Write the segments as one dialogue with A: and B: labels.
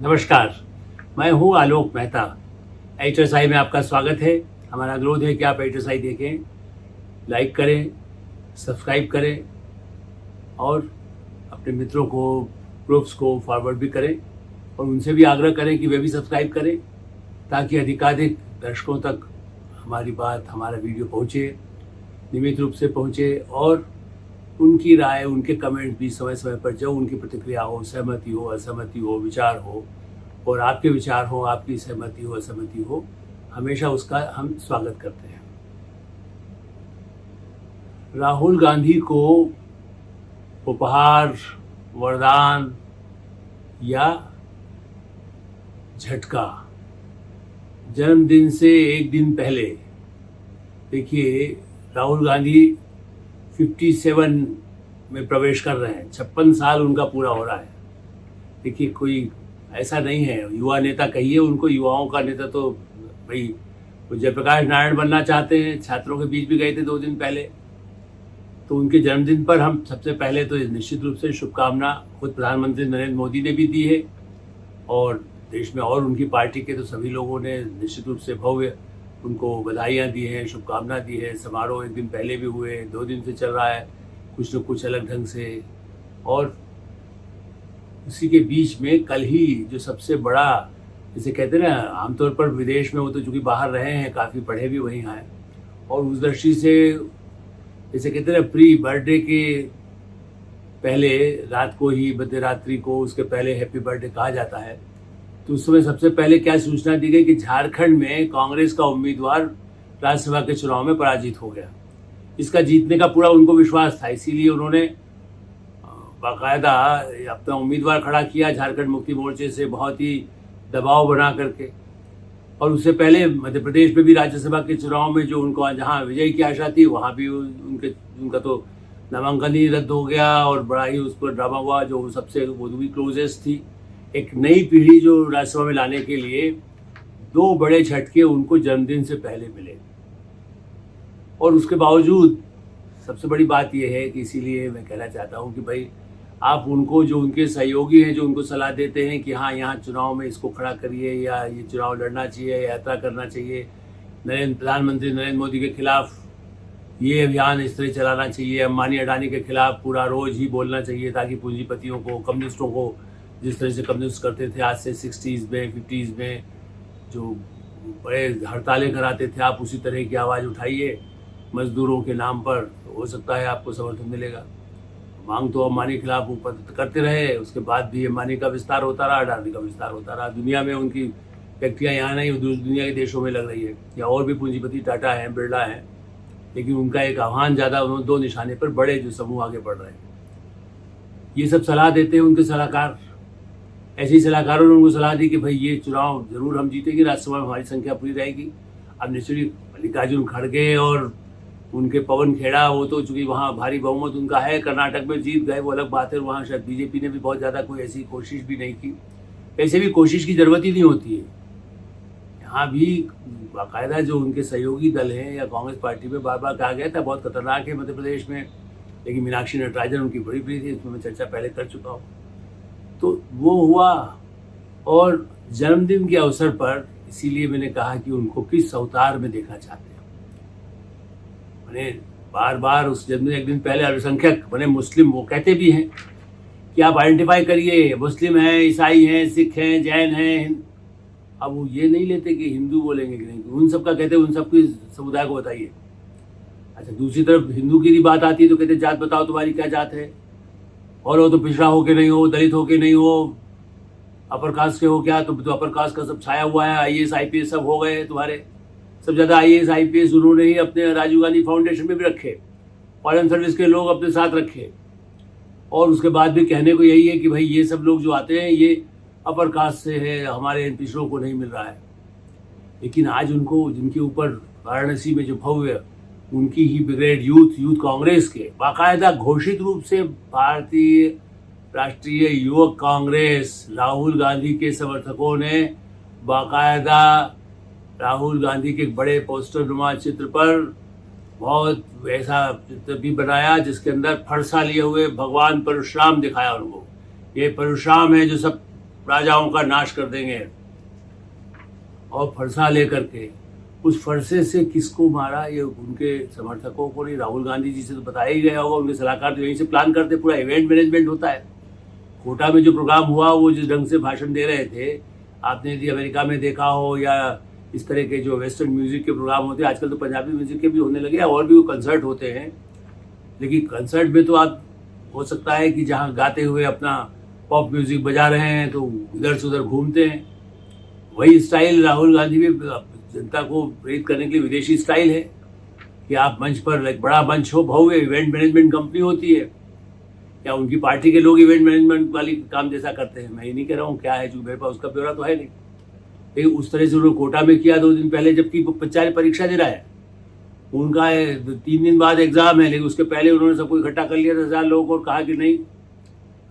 A: नमस्कार, मैं हूँ आलोक मेहता। HSI में आपका स्वागत है। हमारा अनुरोध है कि आप HSI देखें, लाइक करें, सब्सक्राइब करें और अपने मित्रों को, ग्रुप्स को फॉरवर्ड भी करें और उनसे भी आग्रह करें कि वे भी सब्सक्राइब करें ताकि अधिकाधिक दर्शकों तक हमारी बात, हमारा वीडियो पहुँचे, नियमित रूप से पहुँचे और उनकी राय, उनके कमेंट भी समय समय पर जो उनकी प्रतिक्रिया हो, सहमति हो, असहमति हो, विचार हो और आपके विचार हो, आपकी सहमति हो, असहमति हो, हमेशा उसका हम स्वागत करते हैं। राहुल गांधी को उपहार, वरदान या झटका, जन्मदिन से एक दिन पहले देखिए राहुल गांधी 57 में प्रवेश कर रहे हैं। 56 साल उनका पूरा हो रहा है। देखिए कोई ऐसा नहीं है, युवा नेता कहिए उनको, युवाओं का नेता तो भाई वो जयप्रकाश नारायण बनना चाहते हैं। छात्रों के बीच भी गए थे 2 दिन पहले। तो उनके जन्मदिन पर हम सबसे पहले तो निश्चित रूप से शुभकामना खुद प्रधानमंत्री नरेंद्र मोदी ने भी दी है और देश में और उनकी पार्टी के तो सभी लोगों ने निश्चित रूप से भव्य उनको बधाइयाँ दी हैं, शुभकामना दी है। समारोह एक दिन पहले भी हुए, 2 दिन से चल रहा है, कुछ न कुछ अलग ढंग से। और उसी के बीच में कल ही जो सबसे बड़ा, जिसे कहते हैं ना, आमतौर पर विदेश में वो तो चूँकि बाहर रहे हैं, काफ़ी पढ़े भी वहीं हैं और उस दृष्टि से जैसे कहते हैं ना, प्री बर्थडे के पहले रात को ही, मध्य रात्रि को उसके पहले हैप्पी बर्थडे कहा जाता है। तो उस समय सबसे पहले क्या सूचना दी गई कि झारखंड में कांग्रेस का उम्मीदवार राज्यसभा के चुनाव में पराजित हो गया। इसका जीतने का पूरा उनको विश्वास था, इसीलिए उन्होंने बाकायदा अपना उम्मीदवार खड़ा किया झारखंड मुक्ति मोर्चे से, बहुत ही दबाव बना करके। और उससे पहले मध्य प्रदेश में भी राज्यसभा के चुनाव में जो उनको जहाँ विजय की आशा थी, वहाँ भी उनका तो नामांकन ही रद्द हो गया और बड़ा ही उस पर ड्रामा हुआ। जो सबसे वो भी क्लोजेस्ट थी, एक नई पीढ़ी जो राज्यसभा में लाने के लिए 2 बड़े झटके उनको जन्मदिन से पहले मिले। और उसके बावजूद सबसे बड़ी बात यह है कि इसीलिए मैं कहना चाहता हूं कि भाई आप उनको, जो उनके सहयोगी हैं, जो उनको सलाह देते हैं कि हाँ यहाँ चुनाव में इसको खड़ा करिए या ये चुनाव लड़ना चाहिए, यात्रा करना चाहिए, प्रधानमंत्री नरेंद्र मोदी के खिलाफ ये अभियान इस तरह चलाना चाहिए, अंबानी अडानी के खिलाफ पूरा रोज ही बोलना चाहिए ताकि पूंजीपतियों को, कम्युनिस्टों को, जिस तरह से कम्युनिस्ट करते थे आज से 60s में, 50s में, जो बड़े हड़तालें कराते थे, आप उसी तरह की आवाज़ उठाइए मजदूरों के नाम पर, तो हो सकता है आपको समर्थन मिलेगा। मांग तो अंबानी के खिलाफ ऊपर करते रहे, उसके बाद भी अंबानी का विस्तार होता रहा, अडानी का विस्तार होता रहा। दुनिया में उनकी फैक्ट्रियाँ यहाँ नहीं, दुनिया के देशों में लग रही है, या और भी पूंजीपति टाटा हैं, बिरला हैं, लेकिन उनका एक आह्वान ज़्यादा, उन्होंने 2 निशाने पर बड़े जो समूह आगे बढ़ रहे हैं। ये सब सलाह देते हैं उनके सलाहकार। ऐसे ही सलाहकारों ने उनको सलाह दी कि भाई ये चुनाव जरूर हम जीतेंगे, राज्यसभा में हमारी संख्या पूरी रहेगी। अब निश्चित मल्लिकार्जुन खड़गे और उनके पवन खेड़ा, वो तो चूंकि वहाँ भारी बहुमत उनका है, कर्नाटक में जीत गए, वो अलग बात है। वहाँ शायद बीजेपी ने भी बहुत ज़्यादा कोई ऐसी कोशिश भी नहीं की। ऐसे भी कोशिश की ज़रूरत ही नहीं होती है। यहाँ भी बाकायदा जो उनके सहयोगी दल हैं या कांग्रेस पार्टी में बार बार कहा गया था बहुत खतरनाक है मध्य प्रदेश में, लेकिन मीनाक्षी नटराजन उनकी बड़ी प्रिय थी, इसमें मैं चर्चा पहले कर चुका हूँ। तो वो हुआ और जन्मदिन के अवसर पर इसीलिए मैंने कहा कि उनको किस अवतार में देखना चाहते हैं। मैंने बार बार उस जन्मदिन एक दिन पहले अल्पसंख्यक बने मुस्लिम, वो कहते भी हैं कि आप आइडेंटिफाई करिए, मुस्लिम हैं, ईसाई हैं, सिख हैं, जैन हैं। अब वो ये नहीं लेते कि हिंदू बोलेंगे कि नहीं, उन सब का कहते हैं, उन सबकी समुदाय को बताइए। अच्छा, दूसरी तरफ हिंदू की भी बात आती है तो कहते जात बताओ तुम्हारी क्या जात है, और वो तो पिछड़ा हो के नहीं हो, दलित हो के नहीं हो, अपर कास्ट के हो क्या, तो अपर कास्ट का सब छाया हुआ है, IAS IPS सब हो गए तुम्हारे। सब ज़्यादा IAS IPS उन्होंने ही अपने राजीव गांधी फाउंडेशन में भी रखे, फॉरेन सर्विस के लोग अपने साथ रखे, और उसके बाद भी कहने को यही है कि भाई ये सब लोग जो आते हैं ये अपर कास्ट से है, हमारे इन पिछड़ों को नहीं मिल रहा है। लेकिन आज उनको, जिनके ऊपर वाराणसी में जो भव्य उनकी ही ब्रिगेड यूथ कांग्रेस के बाकायदा घोषित रूप से भारतीय राष्ट्रीय युवक कांग्रेस, राहुल गांधी के समर्थकों ने बाकायदा राहुल गांधी के एक बड़े पोस्टर नुमा चित्र पर बहुत ऐसा चित्र भी बनाया जिसके अंदर फरसा लिए हुए भगवान परशुराम दिखाया उनको। ये परशुराम है जो सब राजाओं का नाश कर देंगे, और फरसा लेकर के उस फरसे से किसको मारा, ये उनके समर्थकों को नहीं, राहुल गांधी जी से तो बताया ही गया होगा। उनके सलाहकार तो यहीं से प्लान करते, पूरा इवेंट मैनेजमेंट होता है। कोटा में जो प्रोग्राम हुआ, वो जिस ढंग से भाषण दे रहे थे, आपने यदि अमेरिका में देखा हो या इस तरह के जो वेस्टर्न म्यूजिक के प्रोग्राम होते हैं, आजकल तो पंजाबी म्यूजिक के भी होने लगे, और भी वो कंसर्ट होते हैं। लेकिन कंसर्ट में तो आप हो सकता है कि जहाँ गाते हुए अपना पॉप म्यूजिक बजा रहे हैं तो इधर से उधर घूमते हैं। वही स्टाइल राहुल गांधी भी जनता को प्रेरित करने के लिए विदेशी स्टाइल है कि आप मंच पर एक बड़ा मंच हो, भव्य इवेंट मैनेजमेंट कंपनी होती है, या उनकी पार्टी के लोग इवेंट मैनेजमेंट वाली काम जैसा करते हैं। मैं ये नहीं कह रहा हूँ क्या है, जो मेरे पास उसका ब्यौरा तो है नहीं, लेकिन उस तरह से उन्होंने कोटा में किया 2 दिन पहले, जबकि बेचारे परीक्षा दे रहा है, उनका 3 दिन बाद एग्जाम है, लेकिन उसके पहले उन्होंने सबको इकट्ठा कर लिया 10,000 लोगों को और कहा कि नहीं,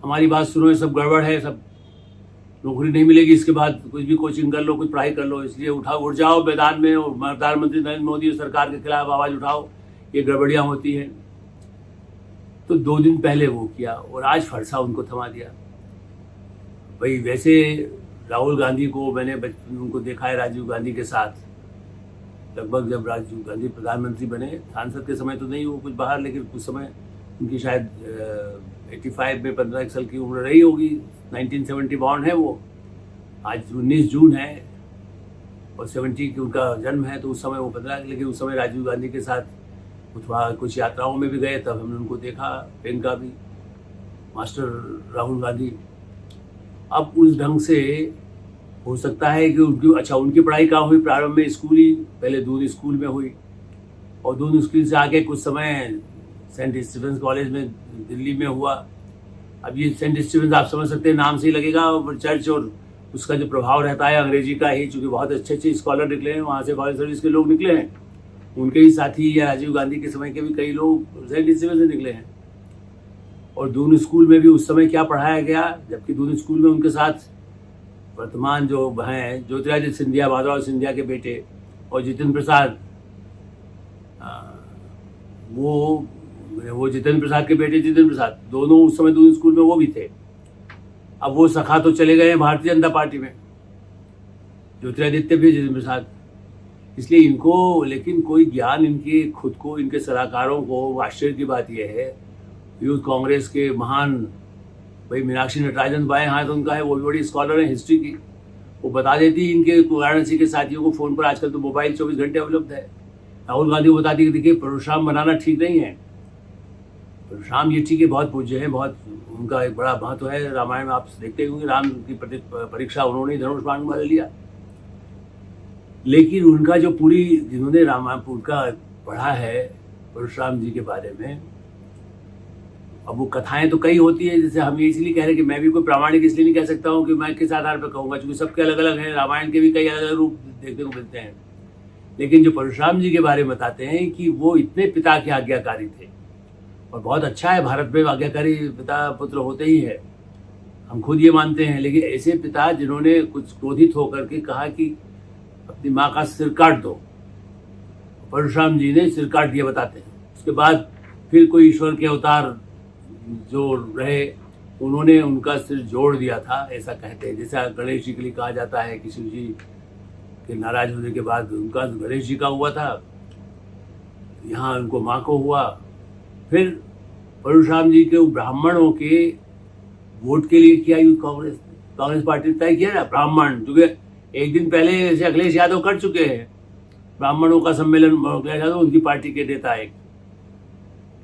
A: हमारी बात सुनो, सब गड़बड़ है, सब नौकरी नहीं मिलेगी, इसके बाद कुछ भी कोचिंग कर लो, कुछ पढ़ाई कर लो, इसलिए उठ जाओ मैदान में और प्रधानमंत्री नरेंद्र मोदी और सरकार के खिलाफ आवाज़ उठाओ, ये गड़बड़ियाँ होती हैं। तो 2 दिन पहले वो किया और आज फरसा उनको थमा दिया। भाई वैसे राहुल गांधी को मैंने बचपन उनको देखा है राजीव गांधी के साथ, लगभग जब राजीव गांधी प्रधानमंत्री बने, सांसद के समय तो नहीं वो कुछ बाहर, लेकिन कुछ समय उनकी शायद 85 में 15 साल की उम्र रही होगी, 1970 बॉर्न है वो, आज 19 जून है और 70 की उनका जन्म है, तो उस समय वो 15, लेकिन उस समय राजीव गांधी के साथ कुछ यात्राओं में भी गए, तब हमने उनको देखा, प्रियंका भी, मास्टर राहुल गांधी। अब उस ढंग से हो सकता है कि उनकी पढ़ाई कहाँ हुई, प्रारंभ में स्कूल ही, पहले दून स्कूल में हुई, और दून स्कूल से आके कुछ समय सेंट स्टीफेंस कॉलेज में दिल्ली में हुआ। अब ये सेंट स्टीफेंस आप समझ सकते हैं, नाम से ही लगेगा, चर्च और उसका जो प्रभाव रहता है अंग्रेजी का ही, चूँकि बहुत अच्छे स्कॉलर निकले हैं वहाँ से, फॉरेन सर्विस के लोग निकले हैं, उनके ही साथी या राजीव गांधी के समय के भी कई लोग सेंट स्टीफेंस से निकले हैं। और दून स्कूल में भी उस समय क्या पढ़ाया गया, जबकि दून स्कूल में उनके साथ वर्तमान जो हैं ज्योतिरादित्य सिंधिया, माधवराव सिंधिया के बेटे, और जितेंद्र प्रसाद, वो जितेंद्र प्रसाद के बेटे जितेंद्र प्रसाद, दोनों उस समय दून स्कूल में वो भी थे। अब वो सखा तो चले गए हैं भारतीय जनता पार्टी में, ज्योतिरादित्य भी, जितेंद्र प्रसाद, इसलिए इनको, लेकिन कोई ज्ञान इनके खुद को, इनके सलाहकारों को, आश्चर्य की बात यह है, यूथ कांग्रेस के महान भाई मीनाक्षी नटराजन बाएं हाथ उनका है, वो भी बड़ी स्कॉलर है हिस्ट्री की, वो बता देती है इनके वाराणसी के साथियों को फ़ोन पर, आजकल तो मोबाइल 24 घंटे उपलब्ध है। राहुल गांधी को बताती है कि देखिए परशुराम बनाना ठीक नहीं है, परशुराम ये ठीक है, बहुत पूज्य है, बहुत उनका एक बड़ा महत्व है, रामायण में आप देखते होंगे, राम की परीक्षा उन्होंने धनुष बाण वाले लिया, लेकिन उनका जो पूरी, जिन्होंने रामायण उनका पढ़ा है परशुराम जी के बारे में, अब वो कथाएं तो कई होती है, जैसे हम ये इसलिए कह रहे हैं कि मैं भी कोई प्रामाणिक इसलिए नहीं कह सकता हूँ कि मैं किस आधार पर कहूँगा, क्योंकि सबके अलग अलग हैं, रामायण के भी कई अलग अलग रूप देखने को मिलते हैं। लेकिन जो परशुराम जी के बारे में बताते हैं कि वो इतने पिता के आज्ञाकारी थे, और बहुत अच्छा है, भारत में आज्ञाकारी पिता पुत्र होते ही है, हम खुद ये मानते हैं, लेकिन ऐसे पिता जिन्होंने कुछ क्रोधित होकर के कहा कि अपनी माँ का सिर काट दो, परशुराम जी ने सिर काट दिया बताते हैं। उसके बाद फिर कोई ईश्वर के अवतार जो रहे, उन्होंने उनका सिर जोड़ दिया था, ऐसा कहते हैं। जैसा गणेश जी के लिए कहा जाता है कि शिव जी के नाराज होने के बाद उनका गणेश जी का हुआ था, यहाँ उनको माँ को हुआ। फिर परशुराम जी के ब्राह्मणों के वोट के लिए किया यूथ कांग्रेस पार्टी ने तय किया ना, ब्राह्मण, क्योंकि एक दिन पहले जैसे अखिलेश यादव कर चुके हैं ब्राह्मणों का सम्मेलन, अखिलेश यादव उनकी पार्टी के नेता है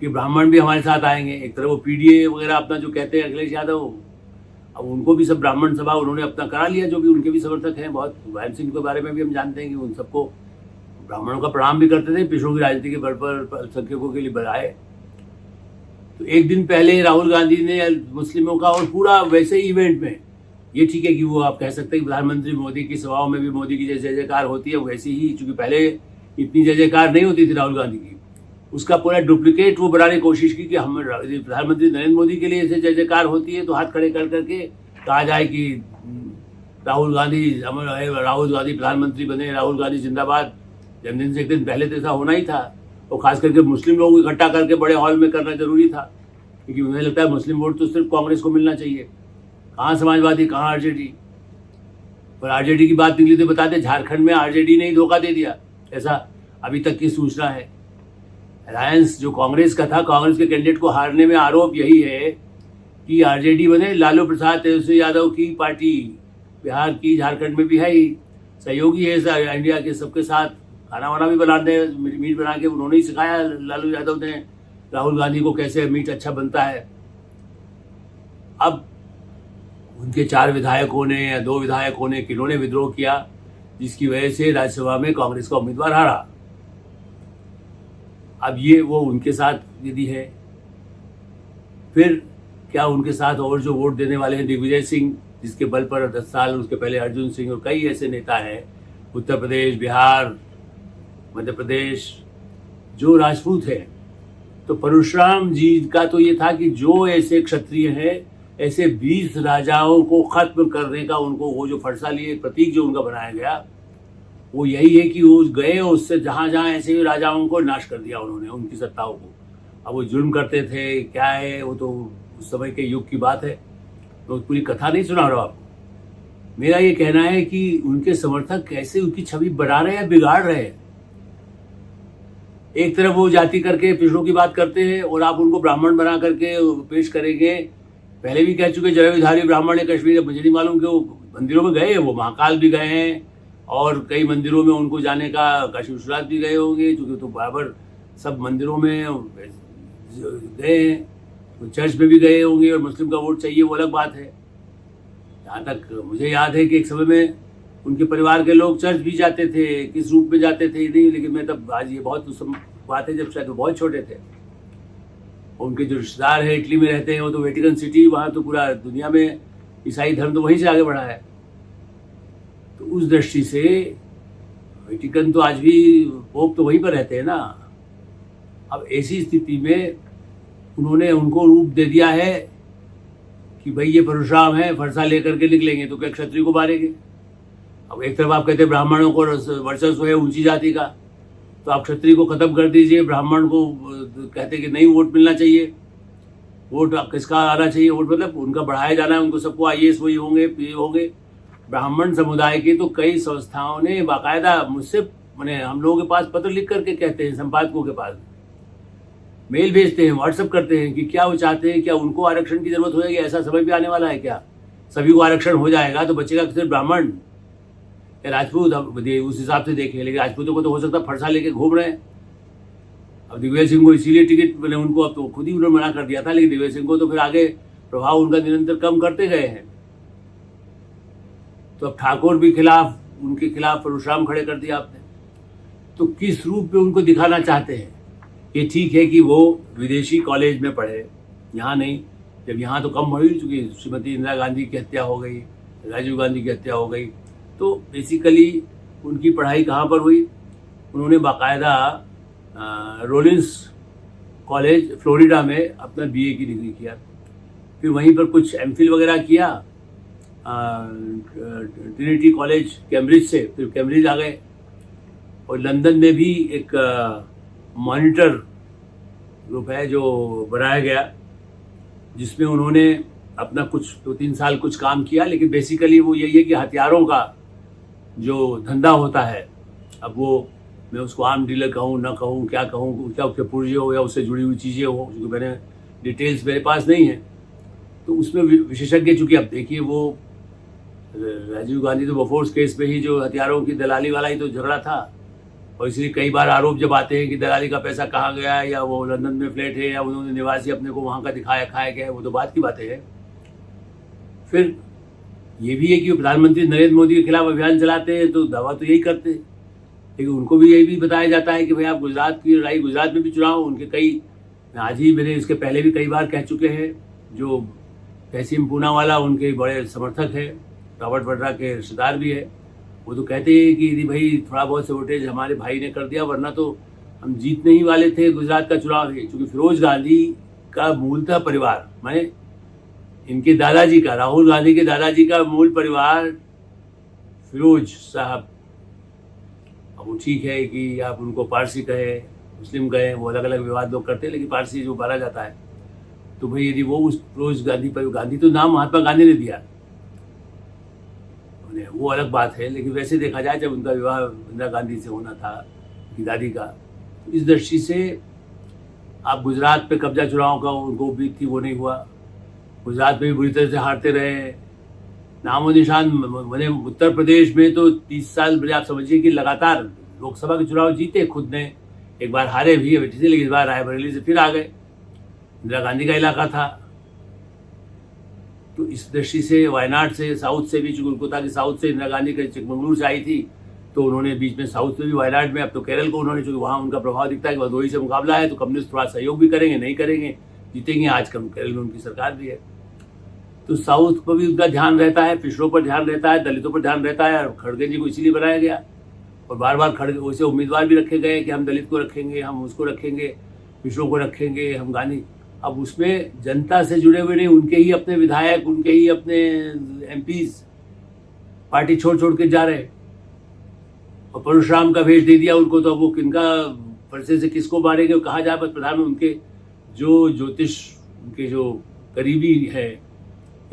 A: कि ब्राह्मण भी हमारे साथ आएंगे। एक तरह वो पीडीए वगैरह अपना जो कहते हैं अखिलेश यादव, अब उनको भी सब ब्राह्मण सभा उन्होंने अपना करा लिया, जो भी उनके भी समर्थक हैं। बहुत वैम सिंह के बारे में भी हम जानते हैं कि उन सबको ब्राह्मणों का प्रणाम भी करते थे, पिछड़ों की राजनीति के बल पर अल्पसंख्यकों के लिए बढ़ाए। तो एक दिन पहले राहुल गांधी ने मुस्लिमों का, और पूरा वैसे इवेंट में, ये ठीक है कि वो आप कह सकते हैं कि प्रधानमंत्री मोदी की सभाओं में भी मोदी की जय जयकार होती है, वैसे ही, चूंकि पहले इतनी जय जयकार नहीं होती थी राहुल गांधी की, उसका पूरा डुप्लीकेट वो बनाने की कोशिश की कि हम प्रधानमंत्री नरेंद्र मोदी के लिए ऐसे जय जयकार होती है तो हाथ खड़े कर करके कहा जाए कि राहुल गांधी प्रधानमंत्री बने, राहुल गांधी जिंदाबाद। जन्मदिन से एक दिन पहले तो ऐसा होना ही था, और खास करके मुस्लिम लोगों को इकट्ठा करके बड़े हॉल में करना जरूरी था, क्योंकि उन्हें लगता है मुस्लिम वोट तो सिर्फ कांग्रेस को मिलना चाहिए, कहाँ समाजवादी, कहाँ आरजेडी। पर आरजेडी की बात निकली तो बताते झारखंड में आरजेडी ने ही धोखा दे दिया, ऐसा अभी तक की सूचना है। अलायंस जो कांग्रेस का था, कांग्रेस के कैंडिडेट को हारने में आरोप यही है कि आरजेडी बने लालू प्रसाद तेजस्वी यादव की पार्टी, बिहार की, झारखंड में भी है ही, सहयोगी है इंडिया के सबके साथ। खाना वाना भी बनाते हैं, मीट बना के उन्होंने ही सिखाया लालू यादव ने राहुल गांधी को कैसे मीट अच्छा बनता है। अब उनके 4 विधायकों ने या 2 विधायकों ने किन्होंने विद्रोह किया, जिसकी वजह से राज्यसभा में कांग्रेस का उम्मीदवार हारा। अब ये वो उनके साथ यदि है, फिर क्या उनके साथ और जो वोट देने वाले हैं, दिग्विजय सिंह जिसके बल पर 10 साल, उसके पहले अर्जुन सिंह और कई ऐसे नेता हैं, उत्तर प्रदेश, बिहार, मध्य प्रदेश, जो राजपूत हैं। तो परशुराम जी का तो ये था कि जो ऐसे क्षत्रिय हैं, ऐसे 20 राजाओं को खत्म करने का उनको वो जो फरसा लिए प्रतीक जो उनका बनाया गया, वो यही है कि वो गए उससे जहाँ जहाँ ऐसे राजाओं को नाश कर दिया उन्होंने, उनकी सत्ताओं को। अब वो जुल्म करते थे, क्या है वो तो उस समय के युग की बात है, तो पूरी कथा नहीं सुना रहा आपको। मेरा ये कहना है कि उनके समर्थक कैसे उनकी छवि बना रहे हैं, बिगाड़ रहे हैं। एक तरफ वो जाति करके पिछड़ों की बात करते हैं और आप उनको ब्राह्मण बना करके पेश करेंगे। पहले भी कह चुके जड़धारी ब्राह्मण है कश्मीर, मुझे नहीं मालूम कि वो मंदिरों में गए हैं, वो महाकाल भी गए हैं और कई मंदिरों में उनको जाने का काशी विश्वनाथ भी गए होंगे, क्योंकि तो बराबर सब मंदिरों में गए हैं, तो चर्च में भी गए होंगे। और मुस्लिम का वोट चाहिए वो अलग बात है। जहाँ तक मुझे याद है कि एक समय में उनके परिवार के लोग चर्च भी जाते थे, किस रूप में जाते थे नहीं, लेकिन मैं तब, आज ये बहुत उस बात है जब शायद वो बहुत छोटे थे। उनके जो रिश्तेदार है इटली में रहते हैं, वो तो वेटिकन सिटी, वहाँ तो पूरा दुनिया में ईसाई धर्म तो वहीं से आगे बढ़ा है। तो उस दृष्टि से वेटिकन तो आज भी पोप तो वहीं पर रहते हैं ना। अब ऐसी स्थिति में उन्होंने उनको रूप दे दिया है कि भाई ये परशुराम है, फरसा लेकर के निकलेंगे तो क्या क्षत्रिय को मारेंगे। अब एक तरफ आप कहते हैं ब्राह्मणों को वर्चस्व है ऊंची जाति का, तो आप क्षत्रिय को खत्म कर दीजिए, ब्राह्मण को कहते कि नहीं वोट मिलना चाहिए, वोट किसका आना चाहिए, वोट मतलब उनका बढ़ाया जाना है, उनको सबको IAS वही होंगे, PA होंगे। ब्राह्मण समुदाय की तो कई संस्थाओं ने बाकायदा मुझसे, मैंने हम लोगों के पास पत्र लिख करके कहते हैं, संपादकों के पास मेल भेजते हैं, व्हाट्सअप करते हैं कि क्या वो चाहते हैं, क्या उनको आरक्षण की जरूरत होगी, ऐसा समय भी आने वाला है क्या, सभी को आरक्षण हो जाएगा तो बचेगा सिर्फ ब्राह्मण या राजपूत। अब उस हिसाब से देखें, लेकिन राजपूतों को तो हो सकता है फरसा लेके घूम रहे हैं। अब दिग्विजय सिंह को इसीलिए टिकट मैंने उनको, अब तो खुद ही उन्होंने मना कर दिया था, लेकिन दिग्विजय सिंह को तो फिर आगे प्रभाव उनका निरंतर कम करते गए हैं। तो अब ठाकुर भी खिलाफ, उनके खिलाफ परशुराम खड़े कर दिया आपने। तो किस रूप में उनको दिखाना चाहते हैं। ये ठीक है कि वो विदेशी कॉलेज में पढ़े, यहाँ नहीं। जब यहाँ तो कम हुई, चूँकि श्रीमती इंदिरा गांधी की हत्या हो गई, राजीव गांधी की हत्या हो गई, तो बेसिकली उनकी पढ़ाई कहाँ पर हुई, उन्होंने बाकायदा रोलिंस कॉलेज फ्लोरिडा में अपना BA की डिग्री किया, फिर वहीं पर कुछ MPhil वगैरह किया ट्रिनिटी कॉलेज कैम्ब्रिज से, फिर कैम्ब्रिज आ गए। और लंदन में भी एक मॉनिटर ग्रुप है जो बनाया गया, जिसमें उन्होंने अपना कुछ 2-3 साल कुछ काम किया, लेकिन बेसिकली वो यही है कि हथियारों का जो धंधा होता है, अब वो मैं उसको आर्म डीलर कहूँ ना कहूँ, क्या कहूँ, क्या उसके पुर्जे हो या उससे जुड़ी हुई चीज़ें हो, क्योंकि मैंने डिटेल्स मेरे पास नहीं है, तो उसमें विशेषज्ञ, चूँकि अब देखिए वो राजीव गांधी तो बफोर्स केस में ही जो हथियारों की दलाली वाला ही तो झगड़ा था, और इसलिए कई बार आरोप जब आते हैं कि दलाली का पैसा कहाँ गया है, या वो लंदन में फ्लैट है, या उन्होंने निवासी अपने को वहाँ का दिखाया खाया गया है, वो तो बात की बातें हैं। फिर ये भी है कि प्रधानमंत्री नरेंद्र मोदी के खिलाफ अभियान चलाते हैं, तो दावा तो यही करते हैं, लेकिन उनको भी यही भी बताया जाता है कि भाई आप गुजरात की लड़ाई, गुजरात में भी चुनाव उनके कई, आज ही मैंने इसके पहले भी कई बार कह चुके हैं, जो तहसीन पूनावाला उनके बड़े समर्थक है, रॉबर्ट वड्रा के रिश्तेदार भी है, वो तो कहते हैं कि यदि भाई थोड़ा बहुत सवोटेज हमारे भाई ने कर दिया, वरना तो हम जीतने ही वाले थे गुजरात का चुनाव है। क्योंकि फिरोज गांधी का मूलतः परिवार, माने इनके दादाजी का, राहुल गांधी के दादाजी का मूल परिवार फिरोज साहब, अब वो ठीक है कि आप उनको पारसी कहे, मुस्लिम कहे, वो अलग अलग विवाद लोग करते हैं, लेकिन पारसी जो माना जाता है, तो भाई यदि वो उस गांधी पर, गांधी तो नाम महात्मा गांधी ने दिया, वो अलग बात है, लेकिन वैसे देखा जाए जब उनका विवाह इंदिरा गांधी से होना था, उनकी दादी का, तो इस दृष्टि से आप गुजरात पे कब्जा चुनाव का उनको उम्मीद थी, वो नहीं हुआ। गुजरात में भी बुरी तरह से हारते रहे, नामो निशान। मैंने उत्तर प्रदेश में तो 30 साल आप समझिए कि लगातार लोकसभा के चुनाव जीते खुद ने, एक बार हारे भी लेकिन इस बार रायबरेली से फिर आ गए, इंदिरा गांधी का इलाका था। तो इस दृष्टि से वायनाड से, साउथ से भी, कोलकाता की साउथ से इंदिरा गांधी के चिकमंगलुरु से आई थी, तो उन्होंने बीच में साउथ में भी वायनाड में, अब तो केरल को उन्होंने, चूंकि वहाँ उनका प्रभाव दिखता है कि भदोही से मुकाबला है तो कम्युनिस्ट थोड़ा सहयोग भी करेंगे, नहीं करेंगे, जीतेंगे। आज केरल में उनकी सरकार भी है, तो साउथ पर भी उनका ध्यान रहता है, पिछड़ों पर ध्यान रहता है, दलितों पर ध्यान रहता है। और खड़गे जी को इसीलिए बनाया गया और बार बार खड़गे वैसे उम्मीदवार भी रखे गए कि हम दलित को रखेंगे, हम उसको रखेंगे, पिछड़ों को रखेंगे, हम गांधी। अब उसमें जनता से जुड़े हुए नहीं, उनके ही अपने विधायक, उनके ही अपने एमपीज पार्टी छोड़ छोड़ के जा रहे हैं। और परशुराम का भेष दे दिया उनको, तो अब वो किनका फरसे से किसको मारेंगे कहा जाए। बस प्रधान में उनके जो ज्योतिष, उनके जो करीबी है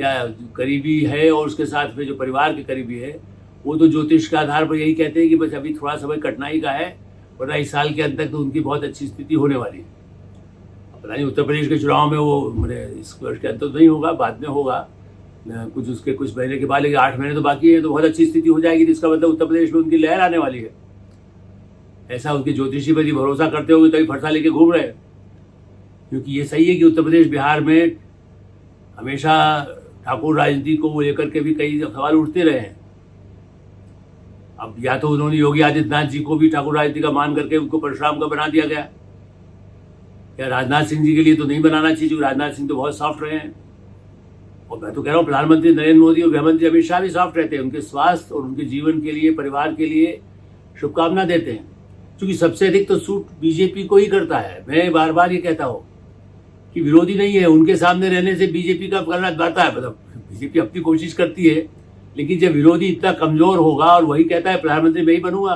A: या करीबी है और उसके साथ में जो परिवार के करीबी है, वो तो ज्योतिष के आधार पर यही कहते हैं कि बस अभी थोड़ा समय कठिनाई का है, वरना इस साल के अंत तक तो उनकी बहुत अच्छी स्थिति होने वाली है। पता नहीं उत्तर प्रदेश के चुनाव में वो मेरे इस वर्ष के अंत तो नहीं होगा, बाद में होगा कुछ, उसके कुछ महीने के बाद, लेकिन 8 महीने तो बाकी है, तो बहुत अच्छी स्थिति हो जाएगी। तो इसका मतलब उत्तर प्रदेश में उनकी लहर आने वाली है। ऐसा उनके ज्योतिषी पर भरोसा करते होंगे तभी फरसा लेके घूम रहे हैं, क्योंकि ये सही है कि उत्तर प्रदेश बिहार में हमेशा ठाकुर राजनीति को लेकर के भी कई सवाल उठते रहे हैं। अब या तो उन्होंने योगी आदित्यनाथ जी को भी ठाकुर राजनीति का मान करके उनको परशुराम का बना दिया गया, या राजनाथ सिंह जी के लिए तो नहीं बनाना चाहिए, क्योंकि राजनाथ सिंह तो बहुत सॉफ्ट रहे हैं। और मैं तो कह रहा हूँ प्रधानमंत्री नरेंद्र मोदी और गृहमंत्री अमित शाह भी सॉफ्ट रहते हैं, उनके स्वास्थ्य और उनके जीवन के लिए, परिवार के लिए शुभकामना देते हैं, क्योंकि सबसे अधिक तो सूट बीजेपी को ही करता है। मैं बार बार ये कहता हूँ कि विरोधी नहीं है, उनके सामने रहने से बीजेपी का करना बढ़ता है। मतलब बीजेपी अपनी कोशिश करती है, लेकिन जब विरोधी इतना कमजोर होगा और वही कहता है प्रधानमंत्री मैं ही बनूंगा,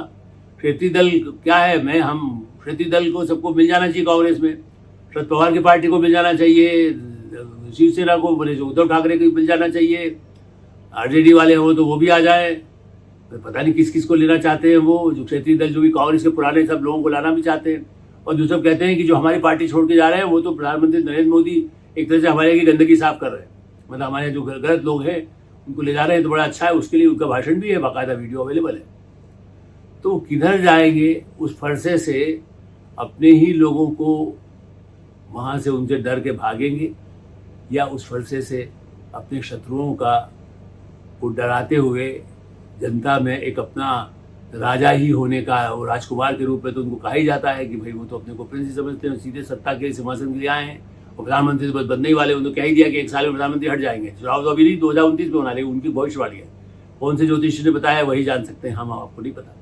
A: क्षेत्रीय दल क्या है, हम क्षेत्रीय दल को सबको मिल जाना चाहिए, कांग्रेस में शरद पवार की पार्टी को मिल जाना चाहिए, शिवसेना को बोले जो उद्धव ठाकरे को मिल जाना चाहिए, आरजेडी वाले हो तो वो भी आ जाए। पता नहीं किस किस को लेना चाहते हैं वो, जो क्षेत्रीय दल जो भी कांग्रेस के पुराने सब लोगों को लाना भी चाहते हैं। और जो सब कहते हैं कि जो हमारी पार्टी छोड़ के जा रहे हैं वो तो प्रधानमंत्री नरेंद्र मोदी एक तरह से हमारे की गंदगी साफ कर रहे हैं, मतलब हमारे जो गलत लोग हैं उनको ले जा रहे हैं, तो बड़ा अच्छा है। उसके लिए उनका भाषण भी है, बाकायदा वीडियो अवेलेबल है। तो किधर जाएंगे उस फरसे से, अपने ही लोगों को वहाँ से उनसे डर के भागेंगे, या उस फरसे से अपने शत्रुओं का को डराते हुए जनता में एक अपना राजा ही होने का, और राजकुमार के रूप में तो उनको कहा ही जाता है कि भाई वो तो अपने को प्रिंस ही समझते हैं, सीधे सत्ता के सिंहासन के लिए आए हैं। और प्रधानमंत्री तो बस बनने ही वाले, उन्होंने कह ही दिया कि 1 साल में प्रधानमंत्री हट जाएंगे। चुनाव तो अभी नहीं, 2029 में होना, लेकिन उनकी भविष्यवाणी है। कौन से ज्योतिषी ने बताया वही जान सकते हैं, हम आपको नहीं पता।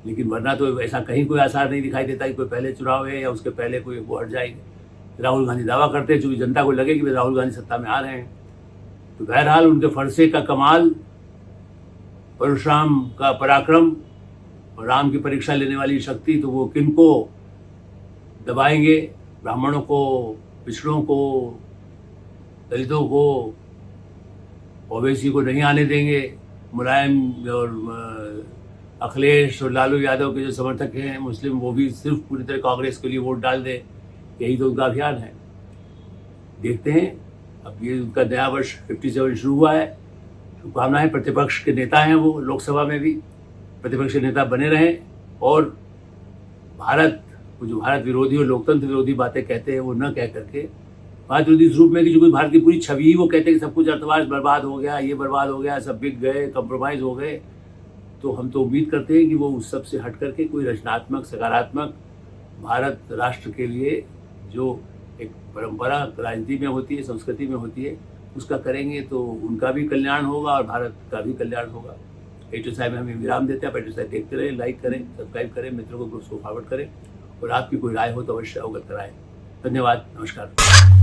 A: लेकिन वरना तो ऐसा कहीं कोई आसार नहीं दिखाई देता कि कोई पहले चुनाव है या उसके पहले कोई वो हट जाएंगे। राहुल गांधी दावा करते हैं, चूंकि जनता को लगे कि राहुल गांधी सत्ता में आ रहे हैं, तो बहरहाल उनके फरसे का कमाल, परशुराम का पराक्रम और राम की परीक्षा लेने वाली शक्ति, तो वो किनको दबाएंगे, ब्राह्मणों को, पिछड़ों को, दलितों को, ओबीसी को नहीं आने देंगे। मुलायम और अखिलेश और लालू यादव के जो समर्थक हैं मुस्लिम, वो भी सिर्फ पूरी तरह कांग्रेस के लिए वोट डाल दे, यही तो उनका अभियान है। देखते हैं, अब ये उनका नया वर्ष 57 शुरू हुआ है, शुभकामनाएं। प्रतिपक्ष के नेता हैं वो, लोकसभा में भी प्रतिपक्ष के नेता बने रहें, और भारत को जो भारत विरोधी और लोकतंत्र विरोधी बातें कहते हैं वो न कह करके, भारत विरोधी इस रूप में कि जो कोई भारत की पूरी छवि ही वो कहते हैं कि सब कुछ अर्थव्यवस्था बर्बाद हो गया, ये बर्बाद हो गया, सब बिक गए, कंप्रोमाइज़ हो गए। तो हम तो उम्मीद करते हैं कि वो उस सब से हट करके कोई रचनात्मक, सकारात्मक, भारत राष्ट्र के लिए जो एक परंपरा राजनीति में होती है, संस्कृति में होती है, उसका करेंगे तो उनका भी कल्याण होगा और भारत का भी कल्याण होगा। पेटो साहब में हमें विराम देते हैं। पेटो साहब देखते रहें, लाइक करें, सब्सक्राइब करें, मित्रों को ग्रुप्स को फॉरवर्ड करें, और आपकी कोई राय हो तो अवश्य अवगत कराएं। धन्यवाद, नमस्कार।